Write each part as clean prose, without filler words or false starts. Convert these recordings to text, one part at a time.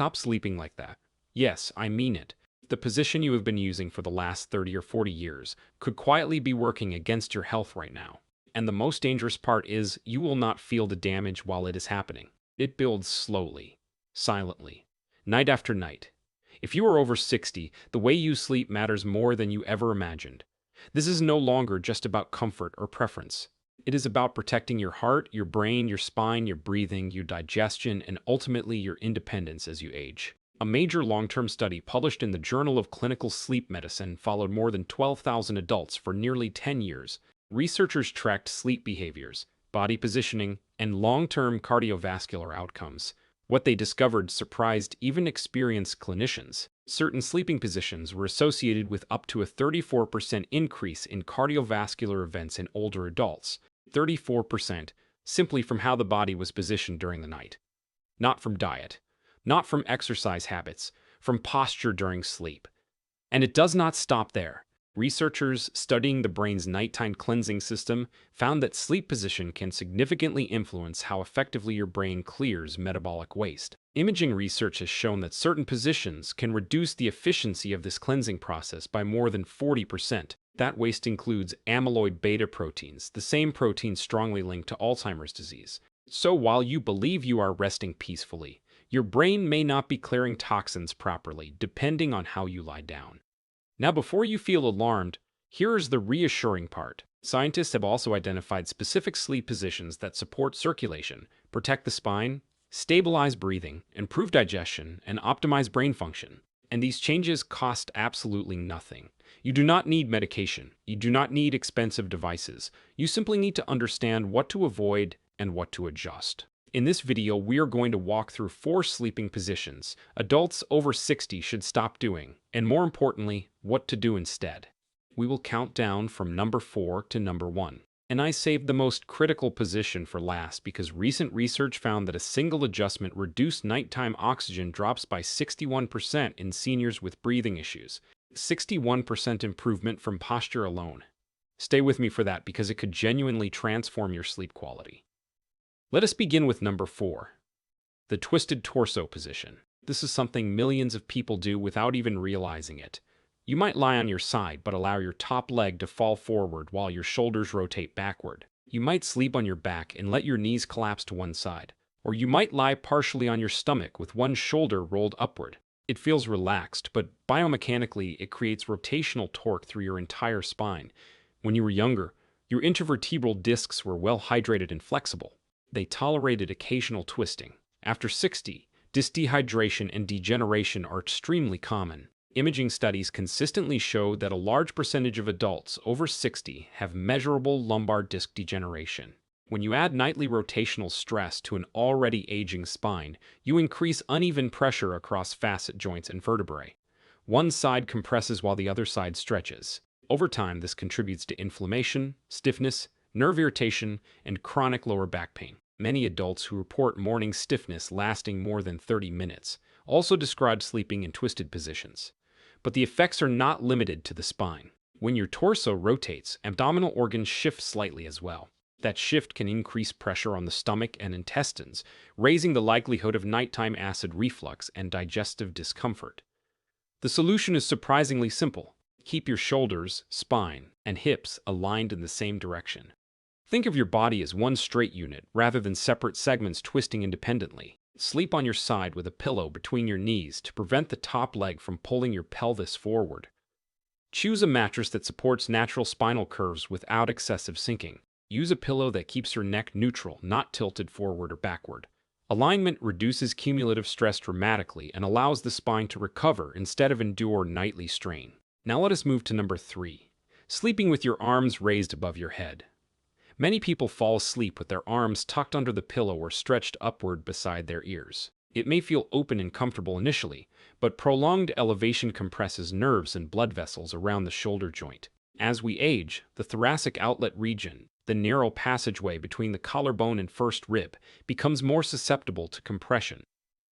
Stop sleeping like that. Yes, I mean it. The position you have been using for the last 30 or 40 years could quietly be working against your health right now. And the most dangerous part is you will not feel the damage while it is happening. It builds slowly, silently, night after night. If you are over 60, the way you sleep matters more than you ever imagined. This is no longer just about comfort or preference. It is about protecting your heart, your brain, your spine, your breathing, your digestion, and ultimately your independence as you age. A major long-term study published in the Journal of Clinical Sleep Medicine followed more than 12,000 adults for nearly 10 years. Researchers tracked sleep behaviors, body positioning, and long-term cardiovascular outcomes. What they discovered surprised even experienced clinicians. Certain sleeping positions were associated with up to a 34% increase in cardiovascular events in older adults. 34%, simply from how the body was positioned during the night. Not from diet, not from exercise habits, from posture during sleep. And it does not stop there. Researchers studying the brain's nighttime cleansing system found that sleep position can significantly influence how effectively your brain clears metabolic waste. Imaging research has shown that certain positions can reduce the efficiency of this cleansing process by more than 40%. That waste includes amyloid beta proteins, the same protein strongly linked to Alzheimer's disease. So while you believe you are resting peacefully, your brain may not be clearing toxins properly, depending on how you lie down. Now, before you feel alarmed, here is the reassuring part. Scientists have also identified specific sleep positions that support circulation, protect the spine, stabilize breathing, improve digestion, and optimize brain function. And these changes cost absolutely nothing. You do not need medication. You do not need expensive devices. You simply need to understand what to avoid and what to adjust. In this video, we are going to walk through 4 sleeping positions adults over 60 should stop doing, and more importantly, what to do instead. We will count down from number 4 to number 1. And I saved the most critical position for last because recent research found that a single adjustment reduced nighttime oxygen drops by 61% in seniors with breathing issues. 61% improvement from posture alone. Stay with me for that because it could genuinely transform your sleep quality. Let us begin with number 4, the twisted torso position. This is something millions of people do without even realizing it. You might lie on your side but allow your top leg to fall forward while your shoulders rotate backward. You might sleep on your back and let your knees collapse to one side. Or you might lie partially on your stomach with one shoulder rolled upward. It feels relaxed, but biomechanically it creates rotational torque through your entire spine. When you were younger, your intervertebral discs were well hydrated and flexible. They tolerated occasional twisting. After 60, disc dehydration and degeneration are extremely common. Imaging studies consistently show that a large percentage of adults over 60 have measurable lumbar disc degeneration. When you add nightly rotational stress to an already aging spine, you increase uneven pressure across facet joints and vertebrae. One side compresses while the other side stretches. Over time, this contributes to inflammation, stiffness, nerve irritation, and chronic lower back pain. Many adults who report morning stiffness lasting more than 30 minutes also describe sleeping in twisted positions. But the effects are not limited to the spine. When your torso rotates, abdominal organs shift slightly as well. That shift can increase pressure on the stomach and intestines, raising the likelihood of nighttime acid reflux and digestive discomfort. The solution is surprisingly simple. Keep your shoulders, spine, and hips aligned in the same direction. Think of your body as one straight unit rather than separate segments twisting independently. Sleep on your side with a pillow between your knees to prevent the top leg from pulling your pelvis forward. Choose a mattress that supports natural spinal curves without excessive sinking. Use a pillow that keeps your neck neutral, not tilted forward or backward. Alignment reduces cumulative stress dramatically and allows the spine to recover instead of endure nightly strain. Now let us move to number 3, sleeping with your arms raised above your head. Many people fall asleep with their arms tucked under the pillow or stretched upward beside their ears. It may feel open and comfortable initially, but prolonged elevation compresses nerves and blood vessels around the shoulder joint. As we age, the thoracic outlet region, the narrow passageway between the collarbone and first rib, becomes more susceptible to compression.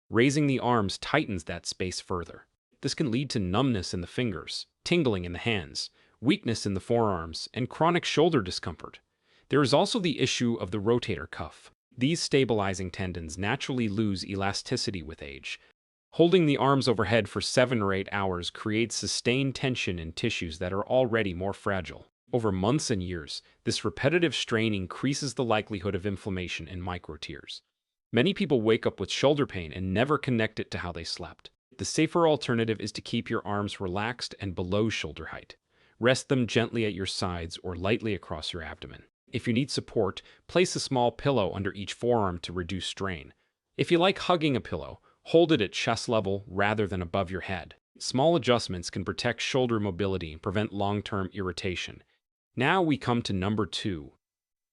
Raising the arms tightens that space further. This can lead to numbness in the fingers, tingling in the hands, weakness in the forearms, and chronic shoulder discomfort. There is also the issue of the rotator cuff. These stabilizing tendons naturally lose elasticity with age. Holding the arms overhead for 7 or 8 hours creates sustained tension in tissues that are already more fragile. Over months and years, this repetitive strain increases the likelihood of inflammation and micro-tears. Many people wake up with shoulder pain and never connect it to how they slept. The safer alternative is to keep your arms relaxed and below shoulder height. Rest them gently at your sides or lightly across your abdomen. If you need support, place a small pillow under each forearm to reduce strain. If you like hugging a pillow, hold it at chest level rather than above your head. Small adjustments can protect shoulder mobility and prevent long-term irritation. Now we come to number 2.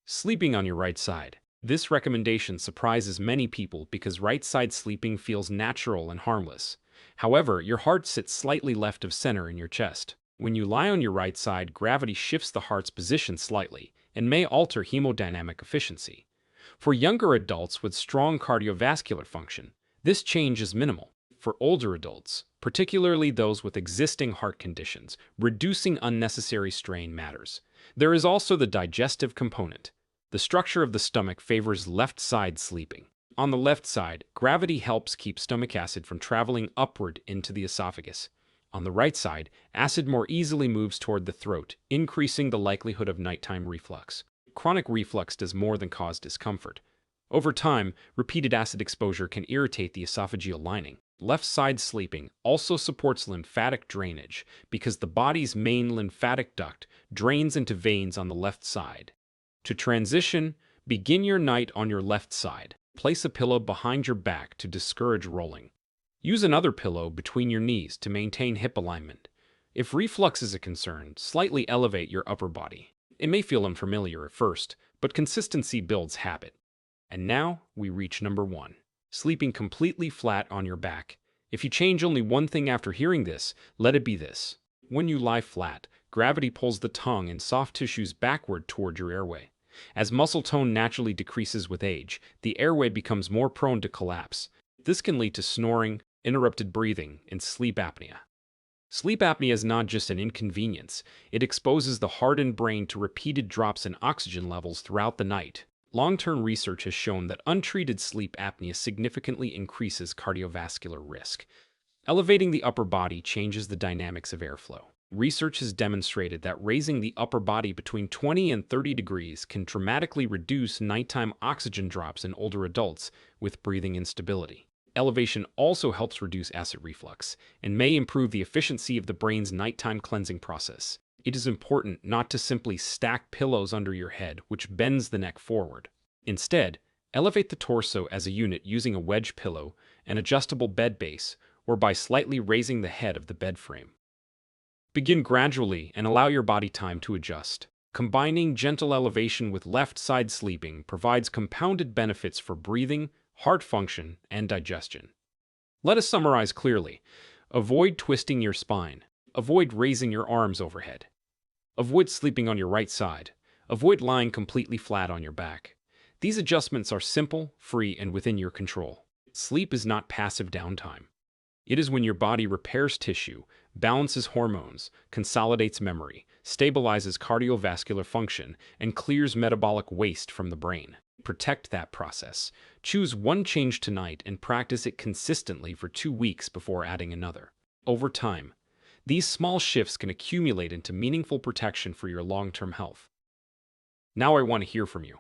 Sleeping on your right side. This recommendation surprises many people because right side sleeping feels natural and harmless. However, your heart sits slightly left of center in your chest. When you lie on your right side, gravity shifts the heart's position slightly and may alter hemodynamic efficiency. For younger adults with strong cardiovascular function, this change is minimal. For older adults, particularly those with existing heart conditions, reducing unnecessary strain matters. There is also the digestive component. The structure of the stomach favors left side sleeping. On the left side, gravity helps keep stomach acid from traveling upward into the esophagus. On the right side, acid more easily moves toward the throat, increasing the likelihood of nighttime reflux. Chronic reflux does more than cause discomfort. Over time, repeated acid exposure can irritate the esophageal lining. Left side sleeping also supports lymphatic drainage because the body's main lymphatic duct drains into veins on the left side. To transition, begin your night on your left side. Place a pillow behind your back to discourage rolling. Use another pillow between your knees to maintain hip alignment. If reflux is a concern, slightly elevate your upper body. It may feel unfamiliar at first, but consistency builds habit. And now we reach number 1. Sleeping completely flat on your back. If you change only one thing after hearing this, let it be this. When you lie flat, gravity pulls the tongue and soft tissues backward toward your airway. As muscle tone naturally decreases with age, the airway becomes more prone to collapse. This can lead to snoring, interrupted breathing, and sleep apnea. Sleep apnea is not just an inconvenience, it exposes the heart and brain to repeated drops in oxygen levels throughout the night. Long-term research has shown that untreated sleep apnea significantly increases cardiovascular risk. Elevating the upper body changes the dynamics of airflow. Research has demonstrated that raising the upper body between 20 and 30 degrees can dramatically reduce nighttime oxygen drops in older adults with breathing instability. Elevation also helps reduce acid reflux and may improve the efficiency of the brain's nighttime cleansing process. It is important not to simply stack pillows under your head, which bends the neck forward. Instead, elevate the torso as a unit using a wedge pillow, an adjustable bed base, or by slightly raising the head of the bed frame. Begin gradually and allow your body time to adjust. Combining gentle elevation with left side sleeping provides compounded benefits for breathing, heart function, and digestion. Let us summarize clearly. Avoid twisting your spine. Avoid raising your arms overhead. Avoid sleeping on your right side. Avoid lying completely flat on your back. These adjustments are simple, free, and within your control. Sleep is not passive downtime. It is when your body repairs tissue, balances hormones, consolidates memory, stabilizes cardiovascular function, and clears metabolic waste from the brain. Protect that process. Choose one change tonight and practice it consistently for 2 weeks before adding another. Over time, these small shifts can accumulate into meaningful protection for your long-term health. Now I want to hear from you.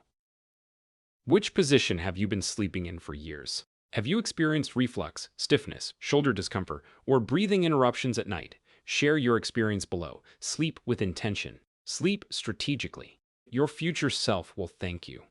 Which position have you been sleeping in for years? Have you experienced reflux, stiffness, shoulder discomfort, or breathing interruptions at night? Share your experience below. Sleep with intention. Sleep strategically. Your future self will thank you.